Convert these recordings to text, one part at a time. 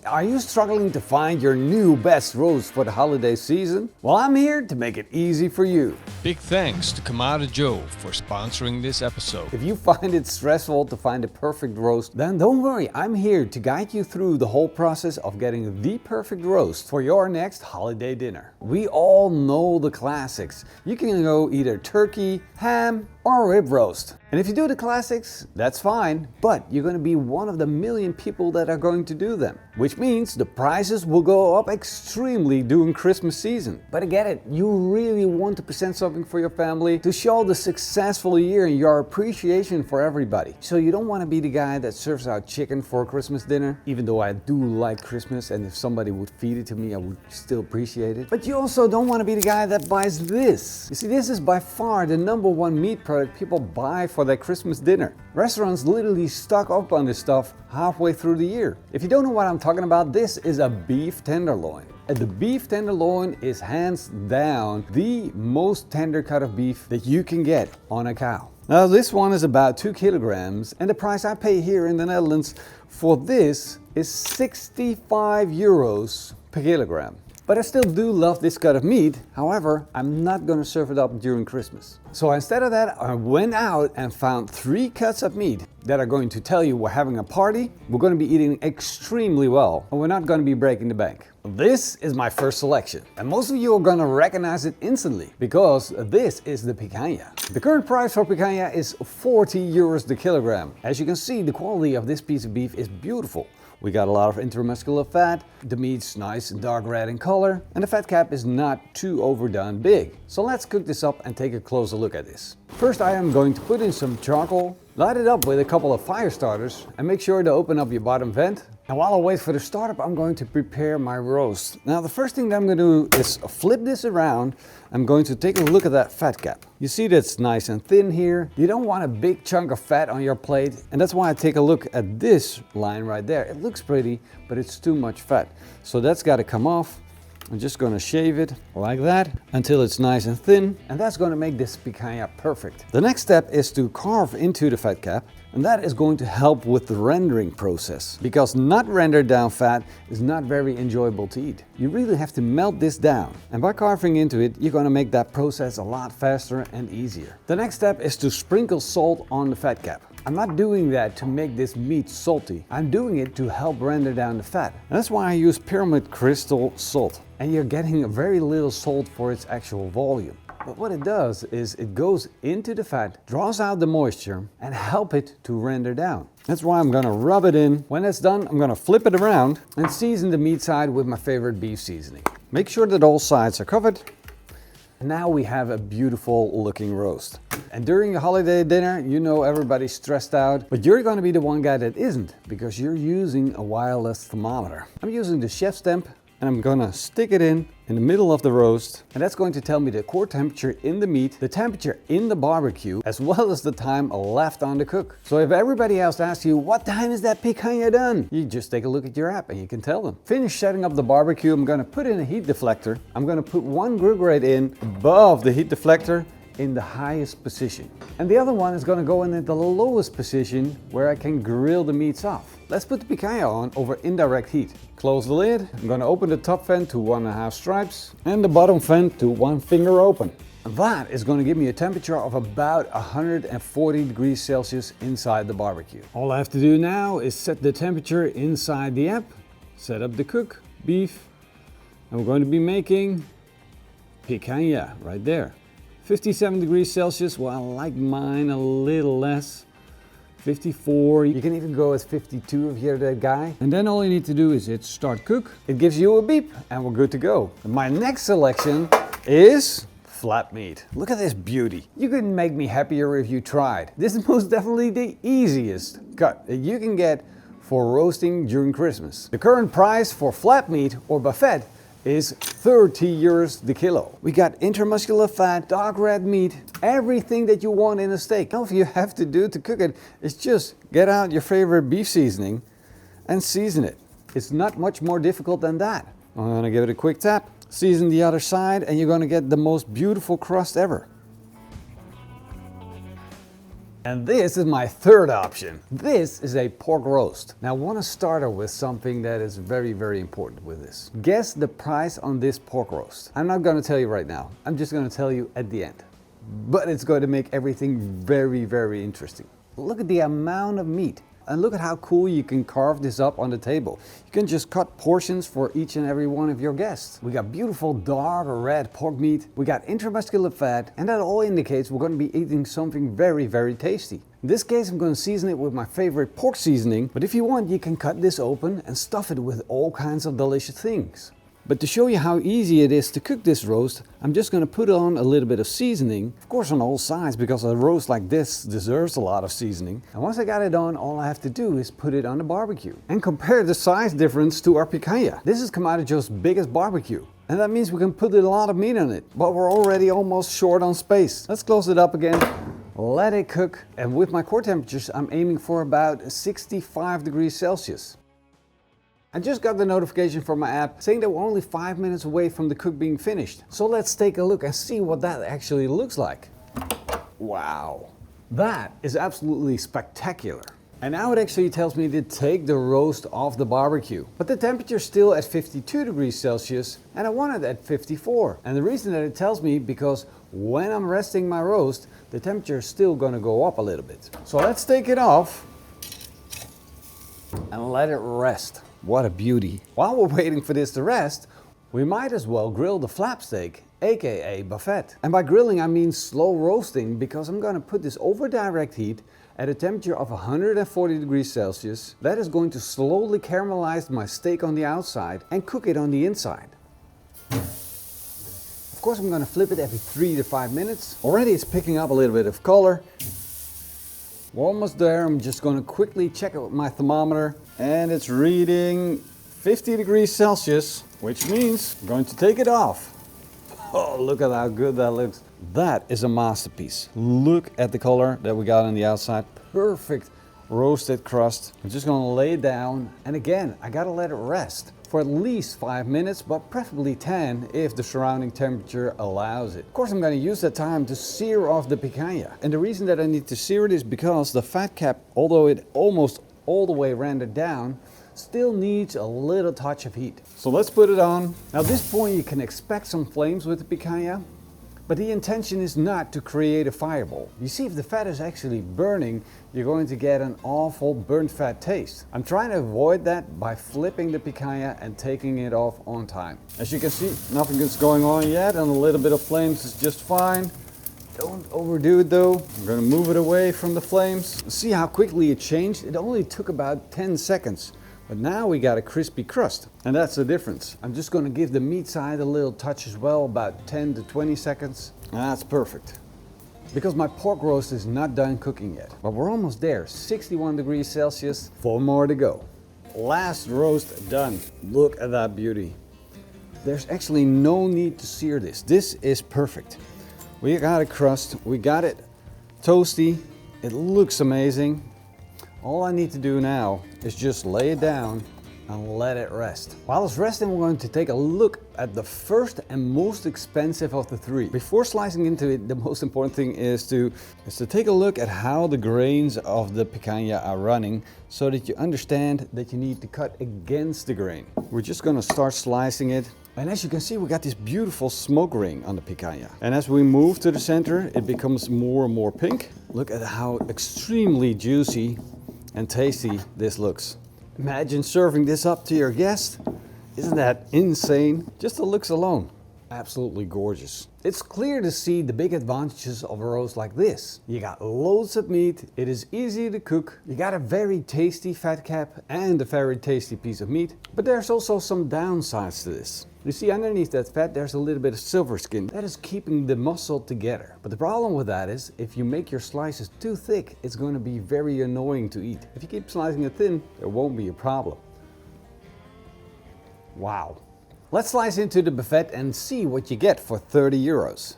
Are you struggling to find your new best roast for the holiday season? Well, I'm here to make it easy for you. Big thanks to Kamada Joe for sponsoring this episode. If you find it stressful to find the perfect roast, then don't worry, I'm here to guide you through the whole process of getting the perfect roast for your next holiday dinner. We all know the classics. You can go either turkey, ham, or rib roast. And if you do the classics, that's fine, but you're going to be one of the million people that are going to do them, which means the prices will go up extremely during Christmas season. But I get it, you really want to present something for your family to show the successful year and your appreciation for everybody. So you don't want to be the guy that serves out chicken for Christmas dinner, even though I do like Christmas and if somebody would feed it to me, I would still appreciate it. But you also don't want to be the guy that buys this. You see, this is by far the #1 meat product people buy for their Christmas dinner. Restaurants literally stock up on this stuff halfway through the year. If you don't know what I'm talking about, this is a beef tenderloin. And the beef tenderloin is hands down the most tender cut of beef that you can get on a cow. Now this one is about 2 kilograms and the price I pay here in the Netherlands for this is 65 euros per kilogram. But I still do love this cut of meat. However, I'm not going to serve it up during Christmas. So instead of that, I went out and found 3 cuts of meat that are going to tell you we're having a party, we're going to be eating extremely well, and we're not going to be breaking the bank. This is my first selection, and most of you are going to recognize it instantly because this is the picanha. The current price for picanha is 40 euros the kilogram. As you can see, the quality of this piece of beef is beautiful. We got a lot of intramuscular fat, the meat's nice and dark red in color, and the fat cap is not too overdone big. So let's cook this up and take a closer look at this. First I am going to put in some charcoal, light it up with a couple of fire starters, and make sure to open up your bottom vent. And while I wait for the startup, I'm going to prepare my roast. Now the first thing that I'm going to do is flip this around. I'm going to take a look at that fat cap. You see that's nice and thin here. You don't want a big chunk of fat on your plate, and that's why I take a look at this line right there. It looks pretty, but it's too much fat. So that's got to come off. I'm just going to shave it like that until it's nice and thin, and that's going to make this picanha perfect. The next step is to carve into the fat cap, and that is going to help with the rendering process, because not rendered down fat is not very enjoyable to eat. You really have to melt this down, and by carving into it, you're going to make that process a lot faster and easier. The next step is to sprinkle salt on the fat cap. I'm not doing that to make this meat salty. I'm doing it to help render down the fat. And that's why I use pyramid crystal salt. And you're getting a very little salt for its actual volume. But what it does is it goes into the fat, draws out the moisture, and help it to render down. That's why I'm gonna rub it in. When it's done, I'm gonna flip it around and season the meat side with my favorite beef seasoning. Make sure that all sides are covered. And now we have a beautiful looking roast. And during a holiday dinner, you know everybody's stressed out, but you're going to be the one guy that isn't, because you're using a wireless thermometer. I'm using the ChefsTemp, and I'm gonna stick it in the middle of the roast, and that's going to tell me the core temperature in the meat, the temperature in the barbecue, as well as the time left on the cook. So if everybody else asks you, what time is that picanha done? You just take a look at your app and you can tell them. Finish setting up the barbecue, I'm gonna put in a heat deflector. I'm gonna put one grill grate in above the heat deflector in the highest position. And the other one is going to go in at the lowest position where I can grill the meats off. Let's put the picanha on over indirect heat. Close the lid. I'm going to open the top vent to 1.5 stripes and the bottom vent to 1 finger open. That is going to give me a temperature of about 140 degrees Celsius inside the barbecue. All I have to do now is set the temperature inside the app, set up the cook, beef, and we're going to be making picanha right there. 57 degrees Celsius, well I like mine a little less. 54, you can even go with 52 if you're that guy. And then all you need to do is hit start cook. It gives you a beep and we're good to go. And my next selection is flat meat. Look at this beauty. You couldn't make me happier if you tried. This is most definitely the easiest cut that you can get for roasting during Christmas. The current price for flat meat or buffet is 30 euros the kilo. We got intramuscular fat, dark red meat, everything that you want in a steak. All you have to do to cook it is just get out your favorite beef seasoning and season it. It's not much more difficult than that. I'm gonna give it a quick tap, season the other side, and you're gonna get the most beautiful crust ever. And this is my third option. This is a pork roast. Now I want to start out with something that is very, very important with this. Guess the price on this pork roast. I'm not going to tell you right now. I'm just going to tell you at the end. But it's going to make everything very, very interesting. Look at the amount of meat. And look at how cool you can carve this up on the table. You can just cut portions for each and every one of your guests. We got beautiful dark red pork meat. We got intramuscular fat. And that all indicates we're going to be eating something very, very tasty. In this case, I'm going to season it with my favorite pork seasoning. But if you want, you can cut this open and stuff it with all kinds of delicious things. But to show you how easy it is to cook this roast, I'm just going to put on a little bit of seasoning, of course on all sides, because a roast like this deserves a lot of seasoning. And once I got it on, all I have to do is put it on the barbecue. And compare the size difference to our picanha. This is Kamado Joe's biggest barbecue. And that means we can put a lot of meat on it, but we're already almost short on space. Let's close it up again, let it cook. And with my core temperatures, I'm aiming for about 65 degrees Celsius. I just got the notification from my app saying that we're only 5 minutes away from the cook being finished. So let's take a look and see what that actually looks like. Wow, that is absolutely spectacular. And now it actually tells me to take the roast off the barbecue. But the temperature's still at 52 degrees Celsius and I want it at 54. And the reason that it tells me because when I'm resting my roast, the temperature is still gonna go up a little bit. So let's take it off and let it rest. What a beauty. While we're waiting for this to rest, we might as well grill the flap steak, aka buffet. And by grilling I mean slow roasting, because I'm going to put this over direct heat at a temperature of 140 degrees Celsius. That is going to slowly caramelize my steak on the outside and cook it on the inside. Of course I'm going to flip it every 3 to 5 minutes. Already it's picking up a little bit of color. We're almost there. I'm just going to quickly check it with my thermometer. And it's reading 50 degrees Celsius, which means I'm going to take it off. Oh, look at how good that looks. That is a masterpiece. Look at the color that we got on the outside. Perfect roasted crust. I'm just going to lay it down. And again, I got to let it rest for at least 5 minutes, but preferably 10 if the surrounding temperature allows it. Of course, I'm going to use that time to sear off the picanha. And the reason that I need to sear it is because the fat cap, although it almost all the way rendered down, still needs a little touch of heat. So let's put it on. Now at this point you can expect some flames with the picanha, but the intention is not to create a fireball. You see, if the fat is actually burning, you're going to get an awful burnt fat taste. I'm trying to avoid that by flipping the picanha and taking it off on time. As you can see, nothing is going on yet, and a little bit of flames is just fine. Don't overdo it though. I'm going to move it away from the flames. See how quickly it changed? It only took about 10 seconds. But now we got a crispy crust. And that's the difference. I'm just going to give the meat side a little touch as well, about 10 to 20 seconds. And that's perfect. Because my pork roast is not done cooking yet. But we're almost there. 61 degrees Celsius. 4 more to go. Last roast done. Look at that beauty. There's actually no need to sear this. This is perfect. We got a crust, we got it toasty, it looks amazing. All I need to do now is just lay it down and let it rest. While it's resting, we're going to take a look at the first and most expensive of the three. Before slicing into it, the most important thing is to take a look at how the grains of the picanha are running, so that you understand that you need to cut against the grain. We're just going to start slicing it. And as you can see, we got this beautiful smoke ring on the picanha. And as we move to the center, it becomes more and more pink. Look at how extremely juicy and tasty this looks. Imagine serving this up to your guest. Isn't that insane? Just the looks alone. Absolutely gorgeous. It's clear to see the big advantages of a roast like this. You got loads of meat, it is easy to cook, you got a very tasty fat cap and a very tasty piece of meat. But there's also some downsides to this. You see, underneath that fat there's a little bit of silver skin that is keeping the muscle together. But the problem with that is, if you make your slices too thick, it's going to be very annoying to eat. If you keep slicing it thin, there won't be a problem. Wow. Let's slice into the buffet and see what you get for 30 euros.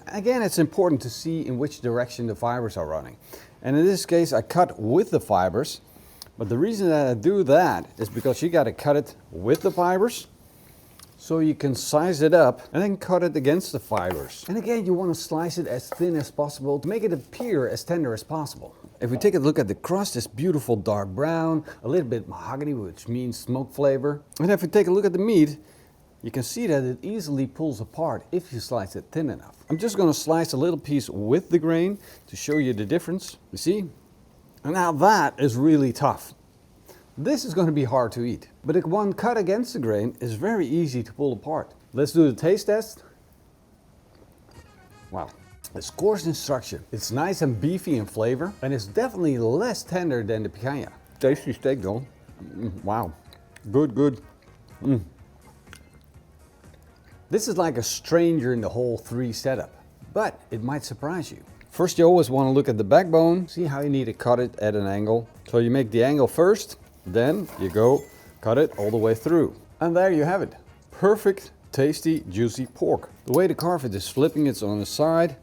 Again, it's important to see in which direction the fibers are running. And in this case, I cut with the fibers. But the reason that I do that is because you got to cut it with the fibers, so you can size it up and then cut it against the fibers. And again, you want to slice it as thin as possible to make it appear as tender as possible. If we take a look at the crust, it's beautiful dark brown, a little bit mahogany, which means smoke flavor. And if we take a look at the meat, you can see that it easily pulls apart if you slice it thin enough. I'm just going to slice a little piece with the grain to show you the difference. You see? And now that is really tough. This is going to be hard to eat. But if one cut against the grain is very easy to pull apart. Let's do the taste test. Wow. It's coarse in structure. It's nice and beefy in flavor. And it's definitely less tender than the picanha. Tasty steak though. Wow. Good, good. This is like a stranger in the whole 3 setup, but it might surprise you. First, you always want to look at the backbone, see how you need to cut it at an angle. So you make the angle first, then you go cut it all the way through. And there you have it. Perfect, tasty, juicy pork. The way to carve it is flipping it on the side,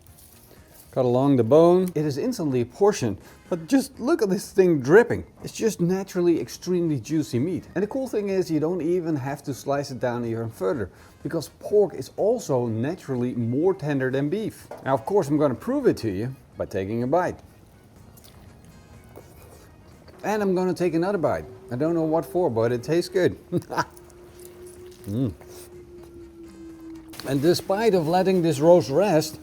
cut along the bone. It is instantly portioned, but just look at this thing dripping. It's just naturally extremely juicy meat. And the cool thing is you don't even have to slice it down even further, because pork is also naturally more tender than beef. Now of course I'm going to prove it to you by taking a bite. And I'm going to take another bite. I don't know what for, but it tastes good. And despite of letting this roast rest,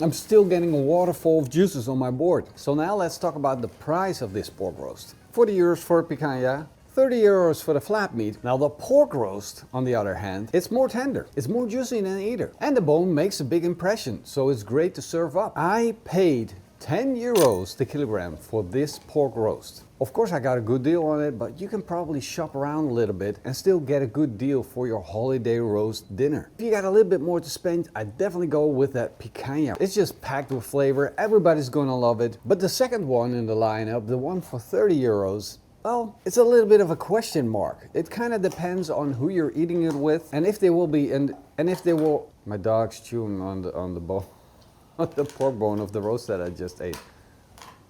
I'm still getting a waterfall of juices on my board. So now let's talk about the price of this pork roast. 40 euros for picanha, 30 euros for the flat meat. Now the pork roast, on the other hand, it's more tender. It's more juicy than either. And the bone makes a big impression, so it's great to serve up. I paid 10 euros the kilogram for this pork roast. Of course I got a good deal on it, but you can probably shop around a little bit and still get a good deal for your holiday roast dinner. If you got a little bit more to spend, I definitely go with that picanha. It's just packed with flavor, everybody's gonna love it. But the second one in the lineup, the one for 30 euros, well, it's a little bit of a question mark. It kind of depends on who you're eating it with and if they will be, and if they will... My dog's chewing on the bone. The pork bone of the roast that I just ate.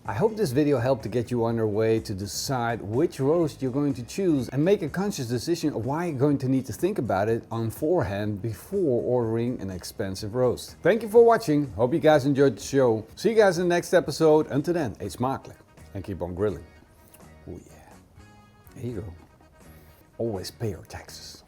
I hope this video helped to get you on your way to decide which roast you're going to choose and make a conscious decision of why you're going to need to think about it on forehand before ordering an expensive roast. Thank you for watching. Hope you guys enjoyed the show. See you guys in the next episode. Until then, eet smakelijk and keep on grilling. Oh yeah. Here you go. Always pay your taxes.